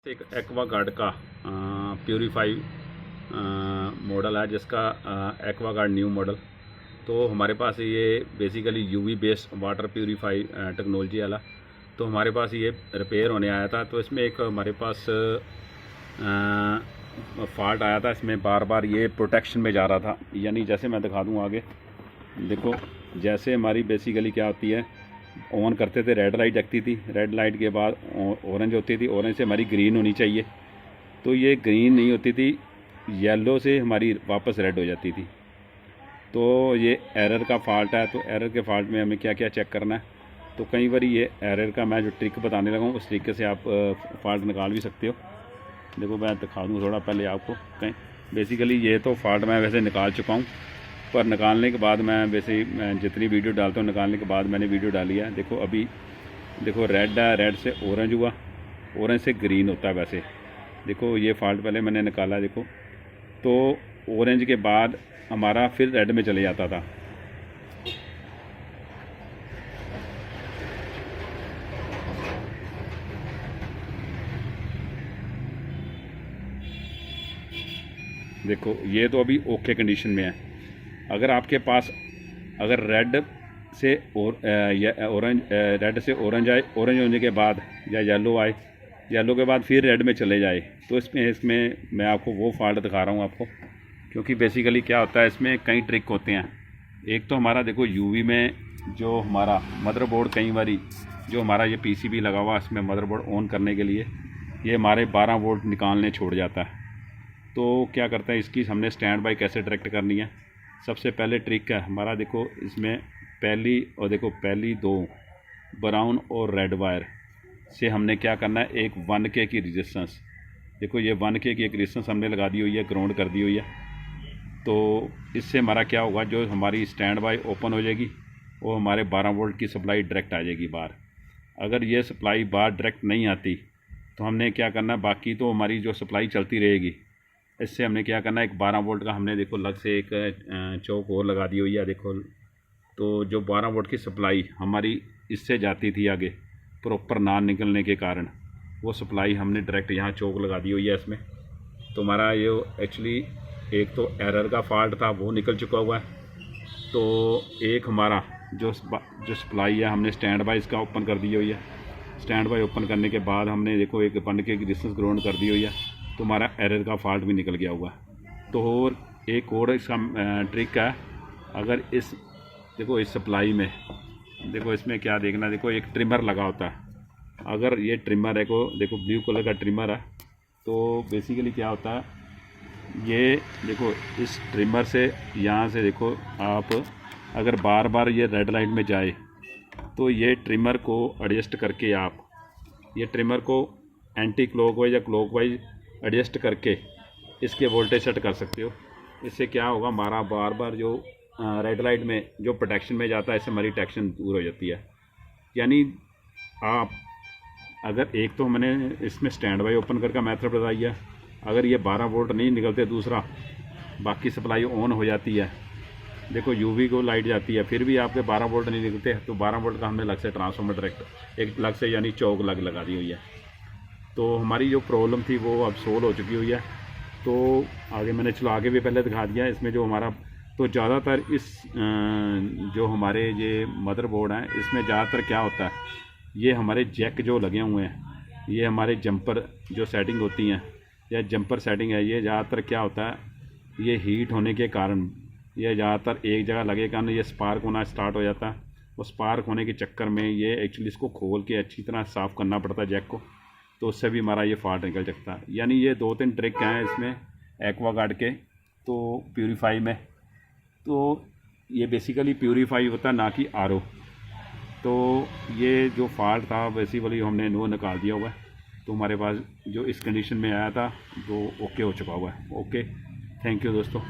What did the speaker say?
एक aqua guard का purify model है जिसका एक्वा गार्ड न्यू मॉडल। तो हमारे पास ये basically UV based water purify technology वाला। तो हमारे पास ये रिपेयर होने आया था। तो इसमें एक हमारे पास फॉल्ट आया था। इसमें बार बार ये प्रोटेक्शन में जा रहा था। यानी जैसे मैं दिखा दूँ आगे, देखो जैसे हमारी बेसिकली क्या होती है, ऑन करते थे रेड लाइट जगती थी, रेड लाइट के बाद ऑरेंज होती थी, ऑरेंज से हमारी ग्रीन होनी चाहिए। तो ये ग्रीन नहीं होती थी, येलो से हमारी वापस रेड हो जाती थी। तो ये एरर का फॉल्ट है। तो एरर के फॉल्ट में हमें क्या क्या चेक करना है। तो कई बार ये एरर का मैं जो ट्रिक बताने लगा हूँ उस तरीके से आप फॉल्ट निकाल भी सकते हो। देखो मैं दिखा दूँ थोड़ा पहले आपको। कहीं बेसिकली ये तो फॉल्ट मैं वैसे निकाल चुका हूँ, पर निकालने के बाद मैं वैसे मैं जितनी वीडियो डालता हूँ निकालने के बाद मैंने वीडियो डाली है। देखो अभी देखो रेड है, रेड से ऑरेंज हुआ, ऑरेंज से ग्रीन होता है वैसे। देखो ये फॉल्ट पहले मैंने निकाला। देखो तो ऑरेंज के बाद हमारा फिर रेड में चले जाता था। देखो ये तो अभी ओके कंडीशन में है। अगर आपके पास अगर रेड से ऑरेंज रेड से ऑरेंज आए, ऑरेंज होने के बाद या येलो आए, येलो के बाद फिर रेड में चले जाए, तो इसमें मैं आपको वो फॉल्ट दिखा रहा हूँ आपको। क्योंकि बेसिकली क्या होता है, इसमें कई ट्रिक होते हैं। एक तो हमारा देखो यूवी में जो हमारा मदरबोर्ड, कई बारी जो हमारा ये पीसीबी लगा हुआ इसमें मदरबोर्ड ऑन करने के लिए ये हमारे 12 वोल्ट निकालने छोड़ जाता है। तो क्या करता है, इसकी हमने स्टैंड बाई कैसे डायरेक्ट करनी है। सबसे पहले ट्रिक है हमारा, देखो इसमें पहली दो ब्राउन और रेड वायर से हमने क्या करना है, एक 1K की रेजिस्टेंस, देखो ये 1K की एक रेजिस्टेंस हमने लगा दी हुई है, ग्राउंड कर दी हुई है। तो इससे हमारा क्या होगा, जो हमारी स्टैंड बाई ओपन हो जाएगी वो हमारे 12 वोल्ट की सप्लाई डायरेक्ट आ जाएगी बाहर। अगर ये सप्लाई बाहर डायरेक्ट नहीं आती तो हमने क्या करना है, बाकी तो हमारी जो सप्लाई चलती रहेगी। इससे हमने क्या करना है, एक 12 वोल्ट का हमने देखो अलग से एक चौक और लगा दी हुई है। देखो तो जो 12 वोल्ट की सप्लाई हमारी इससे जाती थी आगे प्रॉपर ना निकलने के कारण, वो सप्लाई हमने डायरेक्ट यहाँ चौक लगा दी हुई है इसमें। तो हमारा ये एक्चुअली एक तो एरर का फॉल्ट था वो निकल चुका हुआ है। तो एक हमारा जो सप्लाई है हमने स्टैंड बाई इसका ओपन कर दी हुई है। स्टैंड बाई ओपन करने के बाद हमने देखो एक 1K की डिस्टेंस ग्राउंड कर दी हुई है। तो हमारा एरर का फॉल्ट भी निकल गया हुआ है। तो और एक और इसका ट्रिक है, अगर इस देखो इस सप्लाई में देखो इसमें क्या देखना, देखो एक ट्रिमर लगा होता है। अगर ये ट्रिमर है को देखो ब्लू कलर का ट्रिमर है, तो बेसिकली क्या होता है, ये देखो इस ट्रिमर से यहाँ से देखो आप अगर बार बार ये रेड लाइट में जाए तो ये ट्रिमर को एडजस्ट करके आप ये ट्रिमर को एंटी क्लॉकवाइज या क्लॉकवाइज एडजस्ट करके इसके वोल्टेज सेट कर सकते हो। इससे क्या होगा, हमारा बार बार जो रेड लाइट में जो प्रोटेक्शन में जाता है, इससे हमारी टेंशन दूर हो जाती है। यानी आप अगर एक तो मैंने इसमें स्टैंड बाई ओपन करके मेथड बताई है, अगर ये 12 वोल्ट नहीं निकलते, दूसरा बाकी सप्लाई ऑन हो जाती है, देखो यूवी को लाइट जाती है, फिर भी आपके 12 वोल्ट नहीं निकलते, तो 12 वोल्ट का हमने अलग से ट्रांसफार्मर डायरेक्ट एक अलग से यानी चौक लगा दी हुई है। तो हमारी जो प्रॉब्लम थी वो अब सोल्व हो चुकी हुई है। तो आगे मैंने चलो आगे भी पहले दिखा दिया। इसमें जो हमारा तो ज़्यादातर इस जो हमारे ये मदरबोर्ड हैं इसमें ज़्यादातर क्या होता है, ये हमारे जैक जो लगे हुए हैं, ये हमारे जंपर जो सेटिंग होती हैं या जंपर सेटिंग है, ये ज़्यादातर क्या होता है, ये हीट होने के कारण ये ज़्यादातर एक जगह लगे के कारण ये स्पार्क होना स्टार्ट हो जाता है। और स्पार्क होने के चक्कर में ये एक्चुअली इसको खोल के अच्छी तरह साफ़ करना पड़ता है जैक को, तो उससे भी हमारा ये फॉल्ट निकल सकता है। यानी ये 2-3 ट्रिक हैं इसमें एक्वा गार्ड के तो प्यूरीफाई में। तो ये बेसिकली प्यूरीफाई होता है ना कि आरओ। तो ये जो फॉल्ट था बेसिकली हमने नो निकाल दिया हुआ है। तो हमारे पास जो इस कंडीशन में आया था वो ओके हो चुका हुआ है। ओके, थैंक यू दोस्तों।